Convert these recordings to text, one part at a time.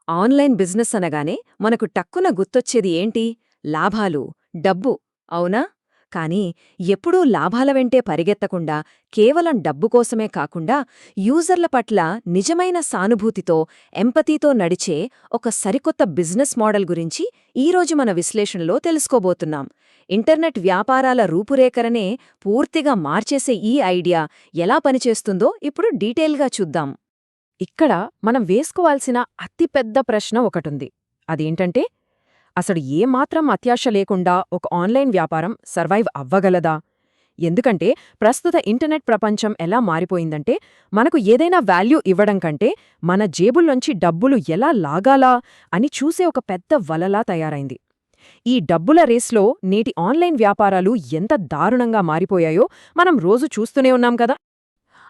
Online business అనగానే మనకు టక్కున గుర్తొచ్చేది ఏంటి? లాభాలు, డబ్బు, అవునా? కానీ ఎప్పుడూ లాభాల వెంటే పరిగెత్తకుండా కేవలం డబ్బు కోసమే కాకుండా యూజర్ల పట్ల నిజమైన సానుభూతితో, ఎంపతీతో నడిచే ఒక సరికొత్త బిజినెస్ మోడల్ గురించి ఈరోజు మన విశ్లేషణలో తెలుసుకోబోతున్నాం. ఇంటర్నెట్ వ్యాపారాల రూపురేఖలనే పూర్తిగా మార్చేసే ఈ ఐడియా ఎలా పనిచేస్తుందో ఇప్పుడు డీటెయిల్గా చూద్దాం. ఇక్కడ మనం వేసుకోవాల్సిన అతిపెద్ద ప్రశ్న ఒకటుంది. అదేంటంటే, అసలు ఏమాత్రం అత్యాశ లేకుండా ఒక ఆన్లైన్ వ్యాపారం సర్వైవ్ అవ్వగలదా? ఎందుకంటే ప్రస్తుత ఇంటర్నెట్ ప్రపంచం ఎలా మారిపోయిందంటే, మనకు ఏదైనా వాల్యూ ఇవ్వడం కంటే మన జేబుల్లోంచి డబ్బులు ఎలా లాగాలా అని చూసే ఒక పెద్ద వలలా తయారైంది. ఈ డబ్బుల రేస్లో నేటి ఆన్లైన్ వ్యాపారాలు ఎంత దారుణంగా మారిపోయాయో మనం రోజు చూస్తూనే ఉన్నాం కదా.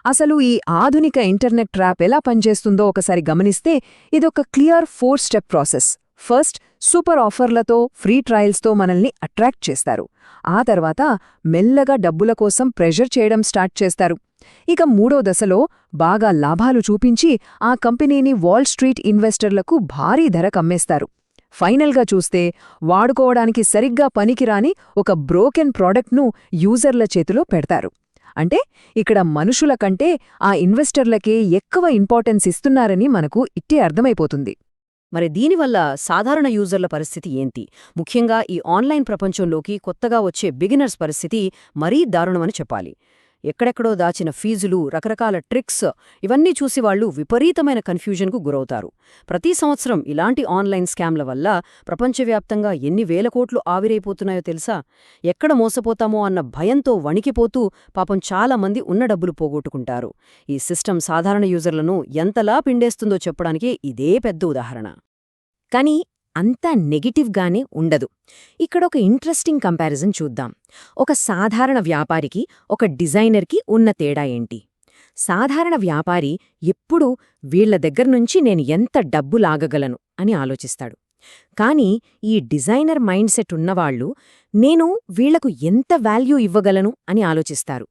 అసలు ఈ ఆధునిక ఇంటర్నెట్ ట్రాప్ ఎలా పనిచేస్తుందో ఒకసారి గమనిస్తే ఇదొక clear 4 step process. First, super ఆఫర్లతో, ఫ్రీ ట్రయల్స్తో మనల్ని అట్రాక్ట్ చేస్తారు. ఆ తర్వాత మెల్లగా డబ్బుల కోసం ప్రెషర్ చేయడం స్టార్ట్ చేస్తారు. ఇక మూడో దశలో బాగా లాభాలు చూపించి ఆ కంపెనీని వాల్ స్ట్రీట్ ఇన్వెస్టర్లకు భారీ ధర కమ్మేస్తారు. ఫైనల్గా చూస్తే వాడుకోవడానికి సరిగ్గా పనికిరాని ఒక బ్రోకెన్ ప్రోడక్ట్ను యూజర్ల చేతిలో పెడతారు. అంటే ఇక్కడ మనుషుల కంటే ఆ ఇన్వెస్టర్లకే ఎక్కువ ఇంపార్టెన్స్ ఇస్తున్నారని మనకు ఇట్టే అర్థమైపోతుంది. మరి దీనివల్ల సాధారణ యూజర్ల పరిస్థితి ఏంటి? ముఖ్యంగా ఈ ఆన్లైన్ ప్రపంచంలోకి కొత్తగా వచ్చే బిగినర్స్ పరిస్థితి మరీ దారుణమని చెప్పాలి. ఎక్కడెక్కడో దాచిన ఫీజులు, రకరకాల ట్రిక్స్ ఇవన్నీ చూసి వాళ్లు విపరీతమైన కన్ఫ్యూజన్కు గురవుతారు. ప్రతి సంవత్సరం ఇలాంటి ఆన్లైన్ స్కామ్ల వల్ల ప్రపంచవ్యాప్తంగా ఎన్ని వేల కోట్లు ఆవిరైపోతున్నాయో తెలుసా? ఎక్కడ మోసపోతామో అన్న భయంతో వణికిపోతూ పాపం చాలామంది ఉన్న డబ్బులు పోగొట్టుకుంటారు. ఈ సిస్టమ్ సాధారణ యూజర్లను ఎంతలా పిండేస్తుందో చెప్పడానికి ఇదే పెద్ద ఉదాహరణ. కానీ అంతా నెగిటివ్గానే ఉండదు. ఇక్కడొక ఇంట్రెస్టింగ్ కంపారిజన్ చూద్దాం. ఒక సాధారణ వ్యాపారికి, ఒక డిజైనర్కి ఉన్న తేడా ఏంటి? సాధారణ వ్యాపారి ఎప్పుడూ వీళ్ల దగ్గర్నుంచి నేను ఎంత డబ్బు లాగగలను అని ఆలోచిస్తాడు. కానీ ఈ డిజైనర్ మైండ్ సెట్ ఉన్నవాళ్లు నేను వీళ్లకు ఎంత వాల్యూ ఇవ్వగలను అని ఆలోచిస్తారు.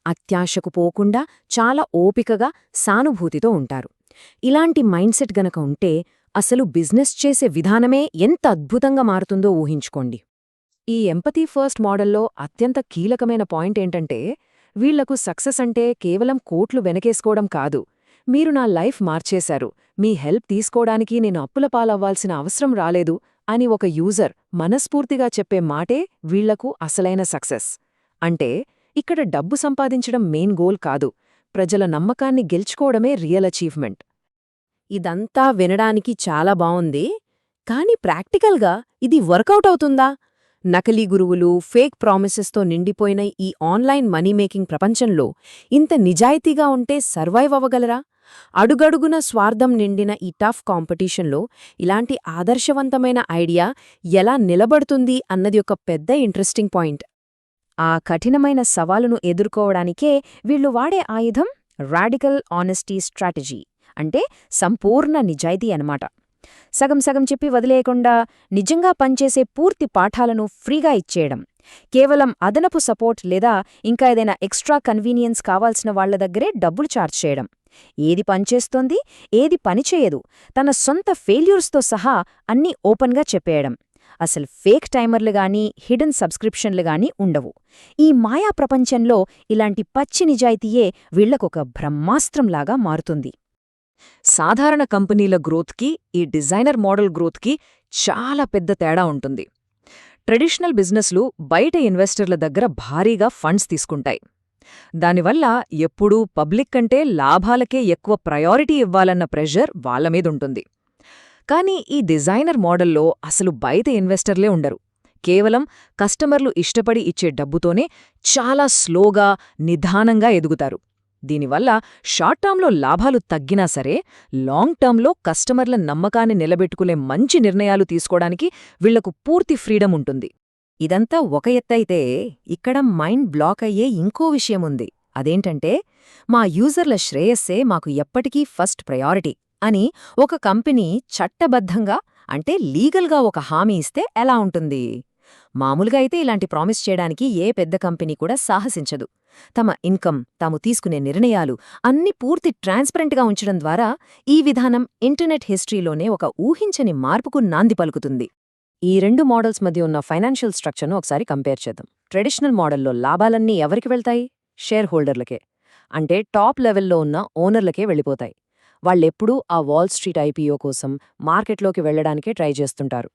అత్యాశకు పోకుండా చాలా ఓపికగా, సానుభూతితో ఉంటారు. ఇలాంటి మైండ్ సెట్ గనక ఉంటే అసలు బిజినెస్ చేసే విధానమే ఎంత అద్భుతంగా మారుతుందో ఊహించుకోండి. ఈ ఎంపతీ ఫస్ట్ మోడల్లో అత్యంత కీలకమైన పాయింట్ ఏంటంటే, వీళ్లకు సక్సెస్ అంటే కేవలం కోట్లు వెనకేసుకోవడం కాదు. మీరు నా లైఫ్ మార్చేశారు, మీ హెల్ప్ తీసుకోవడానికి నేను అప్పుల పాలవ్వాల్సిన అవసరం రాలేదు అని ఒక యూజర్ మనస్ఫూర్తిగా చెప్పే మాటే వీళ్లకు అసలైన సక్సెస్. అంటే ఇక్కడ డబ్బు సంపాదించడం మెయిన్ గోల్ కాదు, ప్రజల నమ్మకాన్ని గెలుచుకోవడమే రియల్ అచీవ్మెంట్. ఇదంతా వినడానికి చాలా బావుంది. కానీ ప్రాక్టికల్గా ఇది వర్కౌట్ అవుతుందా? నకిలీ గురువులు, ఫేక్ ప్రామిసెస్తో నిండిపోయిన ఈ ఆన్లైన్ మనీమేకింగ్ ప్రపంచంలో ఇంత నిజాయితీగా ఉంటే సర్వైవ్ అవ్వగలరా? అడుగడుగున స్వార్థం నిండిన ఈ టఫ్ కాంపిటీషన్లో ఇలాంటి ఆదర్శవంతమైన ఐడియా ఎలా నిలబడుతుంది అన్నది ఒక పెద్ద ఇంట్రెస్టింగ్ పాయింట్. ఆ కఠినమైన సవాలును ఎదుర్కోవడానికే వీళ్లు వాడే ఆయుధం రాడికల్ ఆనెస్టీ స్ట్రాటజీ, అంటే సంపూర్ణ నిజాయితీ అన్నమాట. సగం సగం చెప్పి వదిలేయకుండా నిజంగా పనిచేసే పూర్తి పాఠాలను ఫ్రీగా ఇచ్చేయడం. కేవలం అదనపు సపోర్ట్ లేదా ఇంకా ఏదైనా ఎక్స్ట్రా కన్వీనియన్స్ కావాల్సిన వాళ్ల దగ్గరే డబ్బులు ఛార్జ్ చేయడం. ఏది పనిచేస్తోంది, ఏది పనిచేయదు, తన సొంత ఫెయిల్యూర్స్తో సహా అన్నీ ఓపెన్గా చెప్పేయడం. అసలు ఫేక్ టైమర్లు గానీ, హిడెన్ సబ్స్క్రిప్షన్లు గానీ ఉండవు. ఈ మాయా ప్రపంచంలో ఇలాంటి పచ్చి నిజాయితీయే వీళ్లకొక బ్రహ్మాస్త్రంలాగా మారుతుంది. సాధారణ కంపెనీల గ్రోత్కి, ఈ డిజైనర్ మోడల్ గ్రోత్కి చాలా పెద్ద తేడా ఉంటుంది. ట్రెడిషనల్ బిజినెస్లు బయట ఇన్వెస్టర్ల దగ్గర భారీగా ఫండ్స్ తీసుకుంటాయి. దానివల్ల ఎప్పుడూ పబ్లిక్ కంటే లాభాలకే ఎక్కువ ప్రయారిటీ ఇవ్వాలన్న ప్రెషర్ వాళ్లమీదుంటుంది. కానీ ఈ డిజైనర్ మోడల్లో అసలు బయట ఇన్వెస్టర్లే ఉండరు. కేవలం కస్టమర్లు ఇష్టపడి ఇచ్చే డబ్బుతోనే చాలా స్లోగా, నిదానంగా ఎదుగుతారు. దీనివల్ల షార్ట్ టర్మ్లో లాభాలు తగ్గినా సరే, లాంగ్ టర్మ్లో కస్టమర్ల నమ్మకాన్ని నిలబెట్టుకునే మంచి నిర్ణయాలు తీసుకోవడానికి వీళ్లకు పూర్తి ఫ్రీడమ్ ఉంటుంది. ఇదంతా ఒక ఎత్తైతే ఇక్కడ మైండ్ బ్లాక్ అయ్యే ఇంకో విషయముంది. అదేంటంటే, మా యూజర్ల శ్రేయస్సే మాకు ఎప్పటికీ ఫస్ట్ ప్రయారిటీ అని ఒక కంపెనీ చట్టబద్ధంగా, అంటే లీగల్గా ఒక హామీ ఇస్తే ఎలా ఉంటుంది? మామూలుగా అయితే ఇలాంటి ప్రామిస్ చేయడానికి ఏ పెద్ద కంపెనీ కూడా సాహసించదు. తమ ఇన్కమ్, తాము తీసుకునే నిర్ణయాలు అన్నీ పూర్తి ట్రాన్స్పరెంట్గా ఉంచడం ద్వారా ఈ విధానం ఇంటర్నెట్ హిస్టరీలోనే ఒక ఊహించని మార్పుకు నాంది పలుకుతుంది. ఈ రెండు మోడల్స్ మధ్య ఉన్న ఫైనాన్షియల్ స్ట్రక్చర్ను ఒకసారి కంపేర్ చేద్దాం. ట్రెడిషనల్ మోడల్లో లాభాలన్నీ ఎవరికి వెళ్తాయి? షేర్ హోల్డర్లకే, అంటే టాప్ లెవెల్లో ఉన్న ఓనర్లకే వెళ్ళిపోతాయి. వాళ్ళెప్పుడూ ఆ వాల్ స్ట్రీట్ ఐపీఓ కోసం మార్కెట్లోకి వెళ్లడానికే ట్రై చేస్తుంటారు.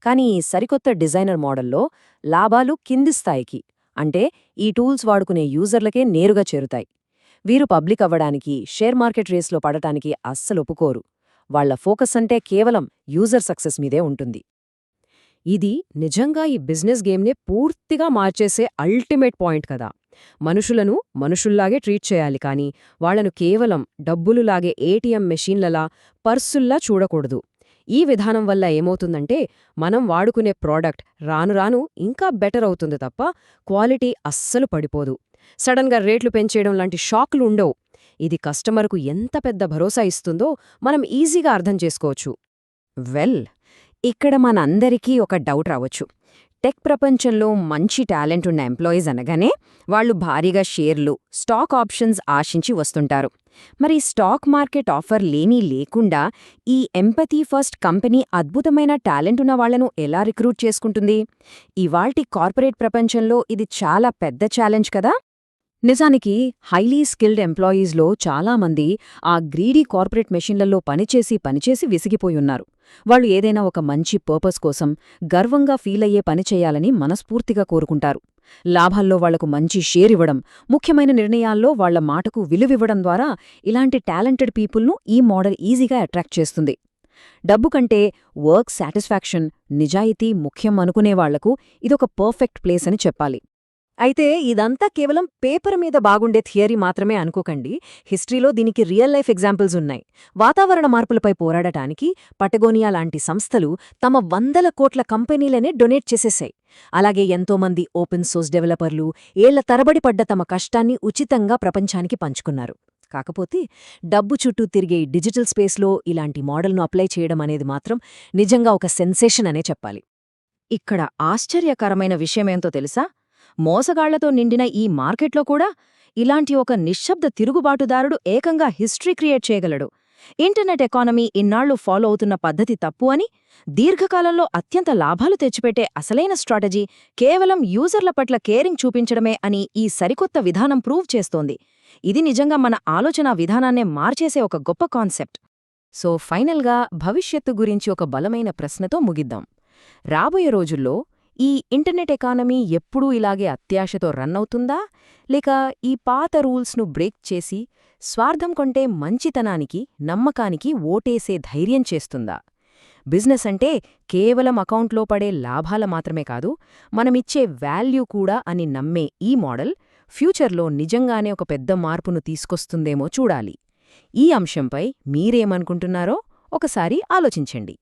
కానీ ఈ సరికొత్త డిజైనర్ మోడల్లో లాభాలు కింది స్థాయికి, అంటే ఈ టూల్స్ వాడుకునే యూజర్లకే నేరుగా చేరుతాయి. వీరు పబ్లిక్ అవ్వడానికి, షేర్ మార్కెట్ రేస్లో పడటానికి అస్సలు ఒప్పుకోరు. వాళ్ల ఫోకస్ అంటే కేవలం యూజర్ సక్సెస్ మీదే ఉంటుంది. ఇది నిజంగా ఈ బిజినెస్ గేమ్నే పూర్తిగా మార్చేసే అల్టిమేట్ పాయింట్ కదా. మనుషులను మనుషుల్లాగే ట్రీట్ చేయాలి కానీ వాళ్లను కేవలం డబ్బులులాగే ఏటీఎం మెషీన్లలా, పర్సుల్లా చూడకూడదు. ఈ విధానం వల్ల ఏమవుతుందంటే మనం వాడుకునే ప్రోడక్ట్ రాను రాను ఇంకా బెటర్ అవుతుంది తప్ప క్వాలిటీ అస్సలు పడిపోదు. సడన్గా రేట్లు పెంచేయడం లాంటి షాక్లు ఉండవు. ఇది కస్టమర్కు ఎంత పెద్ద భరోసా ఇస్తుందో మనం ఈజీగా అర్థం చేసుకోవచ్చు. వెల్, ఇక్కడ మనందరికీ ఒక డౌట్ రావచ్చు. టెక్ ప్రపంచంలో మంచి టాలెంట్ ఉన్న ఎంప్లాయీస్ అనగానే వాళ్లు భారీగా షేర్లు, స్టాక్ ఆప్షన్స్ ఆశించి వస్తుంటారు. మరి స్టాక్ మార్కెట్ ఆఫర్ లేకుండా ఈ ఎంపథీ ఫస్ట్ కంపెనీ అద్భుతమైన టాలెంట్ ఉన్న వాళ్లను ఎలా రిక్రూట్ చేసుకుంటుంది? ఇవాల్టి కార్పొరేట్ ప్రపంచంలో ఇది చాలా పెద్ద ఛాలెంజ్ కదా. నిజానికి హైలీ స్కిల్డ్ ఎంప్లాయీస్లో చాలామంది ఆ గ్రీడీ కార్పొరేట్ మెషిన్లలో పనిచేసి విసిగిపోయున్నారు. వాళ్ళు ఏదైనా ఒక మంచి పర్పస్ కోసం గర్వంగా ఫీలయ్యే పని చేయాలని మనస్ఫూర్తిగా కోరుకుంటారు. లాభాల్లో వాళ్లకు మంచి షేర్ ఇవ్వడం, ముఖ్యమైన నిర్ణయాల్లో వాళ్ల మాటకు విలువివ్వడం ద్వారా ఇలాంటి టాలెంటెడ్ పీపుల్ను ఈ మోడల్ ఈజీగా అట్రాక్ట్ చేస్తుంది. డబ్బు కంటే వర్క్ సాటిస్ఫాక్షన్, నిజాయితీ ముఖ్యం అనుకునేవాళ్లకు ఇదొక పర్ఫెక్ట్ ప్లేస్ అని చెప్పాలి. అయితే ఇదంతా కేవలం పేపర్ మీద బాగుండే థియరీ మాత్రమే అనుకోకండి. హిస్టరీలో దీనికి రియల్ లైఫ్ ఎగ్జాంపుల్స్ ఉన్నాయి. వాతావరణ మార్పులపై పోరాడటానికి పటగోనియా లాంటి సంస్థలు తమ 100 కోట్ల కంపెనీలనే డొనేట్ చేసేశాయి. అలాగే ఎంతోమంది ఓపెన్ సోర్స్ డెవలపర్లు ఏళ్ల తరబడి పడ్డ తమ కష్టాన్ని ఉచితంగా ప్రపంచానికి పంచుకున్నారు. కాకపోతే డబ్బు చుట్టూ తిరిగే డిజిటల్ స్పేస్లో ఇలాంటి మోడల్ను అప్లై చేయడం అనేది మాత్రం నిజంగా ఒక సెన్సేషన్ అనే చెప్పాలి. ఇక్కడ ఆశ్చర్యకరమైన విషయమేంతో తెలుసా? మోసగాళ్లతో నిండిన ఈ మార్కెట్లో కూడా ఇలాంటి ఒక నిశ్శబ్ద తిరుగుబాటుదారుడు ఏకంగా హిస్టరీ క్రియేట్ చేయగలడు. ఇంటర్నెట్ ఎకానమీ ఇన్నాళ్లు ఫాలో అవుతున్న పద్ధతి తప్పు అని, దీర్ఘకాలంలో అత్యంత లాభాలు తెచ్చిపెట్టే అసలైన స్ట్రాటజీ కేవలం యూజర్ల పట్ల కేరింగ్ చూపించడమే అని ఈ సరికొత్త విధానం ప్రూవ్ చేస్తోంది. ఇది నిజంగా మన ఆలోచనా విధానాన్నే మార్చేసే ఒక గొప్ప కాన్సెప్ట్. సో ఫైనల్గా భవిష్యత్తు గురించి ఒక బలమైన ప్రశ్నతో ముగిద్దాం. రాబోయే రోజుల్లో ఈ ఇంటర్నెట్ ఎకానమీ ఎప్పుడూ ఇలాగే అత్యాశతో రన్ అవుతుందా, లేక ఈ పాత రూల్స్ను బ్రేక్ చేసి స్వార్థం కొంటే మంచితనానికి, నమ్మకానికి ఓటేసే ధైర్యం చేస్తుందా? బిజినెస్ అంటే కేవలం అకౌంట్లో పడే లాభాల మాత్రమే కాదు, మనమిచ్చే వాల్యూ కూడా అని నమ్మే ఈ మోడల్ ఫ్యూచర్లో నిజంగానే ఒక పెద్ద మార్పును తీసుకొస్తుందేమో చూడాలి. ఈ అంశంపై మీరేమనుకుంటున్నారో ఒకసారి ఆలోచించండి.